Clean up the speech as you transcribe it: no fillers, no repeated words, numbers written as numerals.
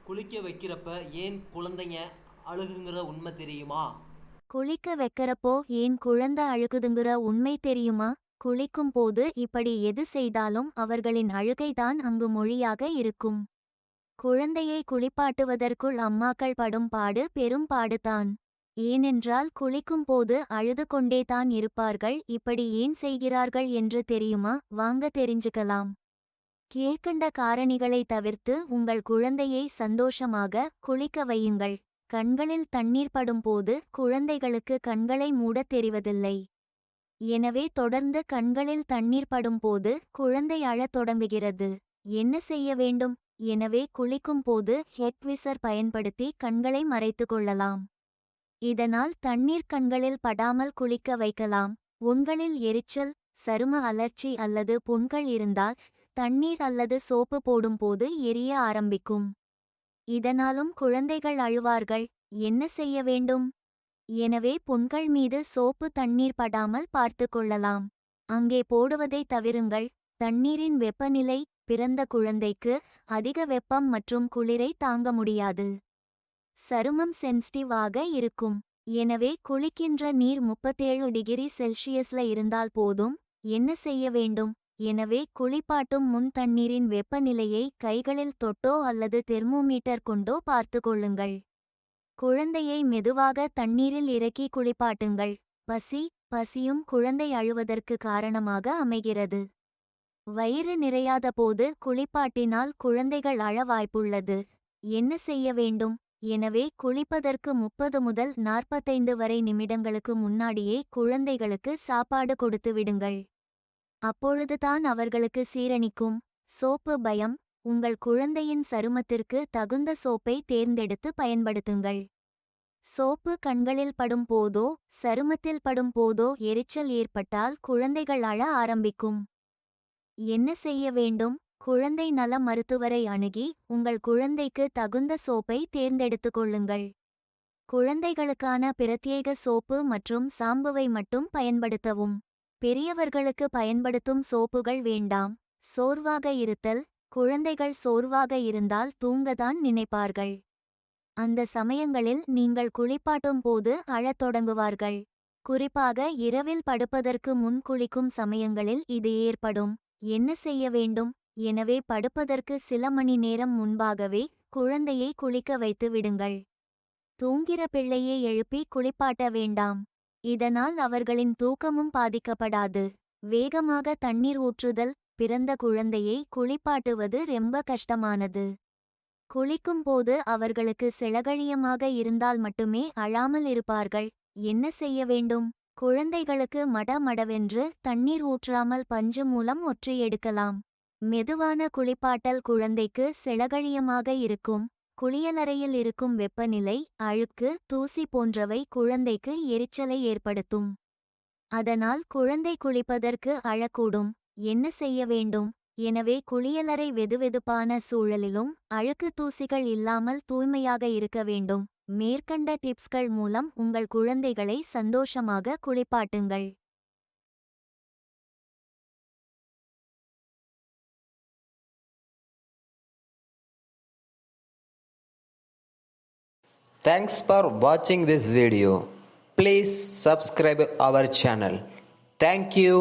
குளிக்க வைக்கிறப்ப ஏன் குழந்தைங்க அழுகுங்கிற உண்மை தெரியுமா? குளிக்க வைக்கிறப்போ ஏன் குழந்தை அழுகுதுங்கிற உண்மை தெரியுமா? குளிக்கும் போது இப்படி எது செய்தாலும் அவர்களின் அழுகைதான் அங்கு மொழியாக இருக்கும். குழந்தையை குளிப்பாட்டுவதற்குள் அம்மாக்கள் படும் பாடு பெரும் பாடுதான். ஏனென்றால் குளிக்கும் போது அழுது கொண்டே தான் இருப்பார்கள். இப்படி ஏன் செய்கிறார்கள் என்று தெரியுமா? வாங்க தெரிஞ்சுக்கலாம். கீழ்க்கண்ட காரணிகளை தவிர்த்து உங்கள் குழந்தையை சந்தோஷமாக குளிக்க வையுங்கள். கண்களில் தண்ணீர் படும்போது குழந்தைகளுக்கு கண்களை மூடத் தெரிவதில்லை. எனவே தொடர்ந்து கண்களில் தண்ணீர் படும்போது குழந்தை அழத் தொடங்குகிறது. என்ன செய்ய வேண்டும்? எனவே குளிக்கும் போது ஹெட் விசர் பயன்படுத்தி கண்களை மறைத்து கொள்ளலாம். இதனால் தண்ணீர் கண்களில் படாமல் குளிக்க வைக்கலாம். உங்களில் எரிச்சல், சரும அலர்ச்சி அல்லது புண்கள் இருந்தால் தண்ணீர் அல்லது சோப்பு போடும்போது எரிய ஆரம்பிக்கும். இதனாலும் குழந்தைகள் அழுவார்கள். என்ன செய்ய வேண்டும்? எனவே புண்கள் மீது சோப்பு தண்ணீர் படாமல் பார்த்து கொள்ளலாம். அங்கே போடுவதை தவிருங்கள். தண்ணீரின் வெப்பநிலை பிறந்த குழந்தைக்கு அதிக வெப்பம் மற்றும் குளிரை தாங்க முடியாது. சருமம் சென்சிட்டிவ் ஆக இருக்கும். எனவே குளிக்கின்ற நீர் 37°C இருந்தால் போதும். என்ன செய்ய வேண்டும்? எனவே குளிப்பாட்டும் முன் தண்ணீரின் வெப்பநிலையை கைகளில் தொட்டோ அல்லது தெர்மோமீட்டர் கொண்டோ பார்த்து கொள்ளுங்கள். குழந்தையை மெதுவாக தண்ணீரில் இறக்கி குளிப்பாட்டுங்கள். பசியும் குழந்தை அழுவதற்கு காரணமாக அமைகிறது. வயிறு நிறையாத போது குளிப்பாட்டினால் குழந்தைகள் அழ வாய்ப்புள்ளது. என்ன செய்ய வேண்டும்? எனவே குளிப்பதற்கு 30 முதல் 45 வரை நிமிடங்களுக்கு முன்னாடியே குழந்தைகளுக்கு சாப்பாடு கொடுத்து விடுங்கள். அப்பொழுதுதான் அவர்களுக்கு சீரணிக்கும். சோப்பு பயம். உங்கள் குழந்தையின் சருமத்திற்கு தகுந்த சோப்பை தேர்ந்தெடுத்து பயன்படுத்துங்கள். சோப்பு கண்களில் படும் போதோ சருமத்தில் படும் போதோ எரிச்சல் ஏற்பட்டால் குழந்தைகள் அழ ஆரம்பிக்கும். என்ன செய்ய வேண்டும்? குழந்தை நல மருத்துவரை அணுகி உங்கள் குழந்தைக்கு தகுந்த சோப்பை தேர்ந்தெடுத்து கொள்ளுங்கள். குழந்தைகளுக்கான பிரத்யேக சோப்பு மற்றும் சாம்புவை மட்டும் பயன்படுத்தவும். பெரியவர்களுக்கு பயன்படுத்தும் சோப்புகள் வேண்டாம். சோர்வாக இருத்தல். குழந்தைகள் சோர்வாக இருந்தால் தூங்கதான் நினைப்பார்கள். அந்த சமயங்களில் நீங்கள் குளிப்பாட்டும் போது அழத் தொடங்குவார்கள். குறிப்பாக இரவில் படுப்பதற்கு முன் குளிக்கும் சமயங்களில் இது ஏற்படும். என்ன செய்ய வேண்டும்? எனவே படுப்பதற்கு சில மணி நேரம் முன்பாகவே குழந்தையை குளிக்க வைத்து விடுங்கள். தூங்கிற பிள்ளையை எழுப்பி குளிப்பாட்ட வேண்டாம். இதனால் அவர்களின் தூக்கமும் பாதிக்கப்படாது. வேகமாக தண்ணீர் ஊற்றுதல். பிறந்த குழந்தையை குளிப்பாட்டுவது ரொம்ப கஷ்டமானது. குளிக்கும் போது அவர்களுக்கு செலகழியமாக இருந்தால் மட்டுமே அழாமல் இருப்பார்கள். என்ன செய்ய வேண்டும்? குழந்தைகளுக்கு மடமடவென்று தண்ணீர் ஊற்றாமல் பஞ்சு மூலம் ஒற்றி எடுக்கலாம். மெதுவான குளிப்பாட்டல் குழந்தைக்கு செலகழியமாக இருக்கும். குளியலறையில் இருக்கும் வெப்பநிலை, அழுக்கு, தூசி போன்றவை குழந்தைக்கு எரிச்சலை ஏற்படுத்தும். அதனால் குழந்தை குளிப்பதற்கு அழக்கூடும். என்ன செய்ய வேண்டும்? எனவே குளியலறை வெதுவெதுப்பான சூழலிலும் அழுக்கு தூசிகள் இல்லாமல் தூய்மையாக இருக்க வேண்டும். மேற்கண்ட டிப்ஸ்கள் மூலம் உங்கள் குழந்தைகளை சந்தோஷமாக குளிப்பாட்டுங்கள். Thanks for watching this video. Please subscribe our channel. Thank you.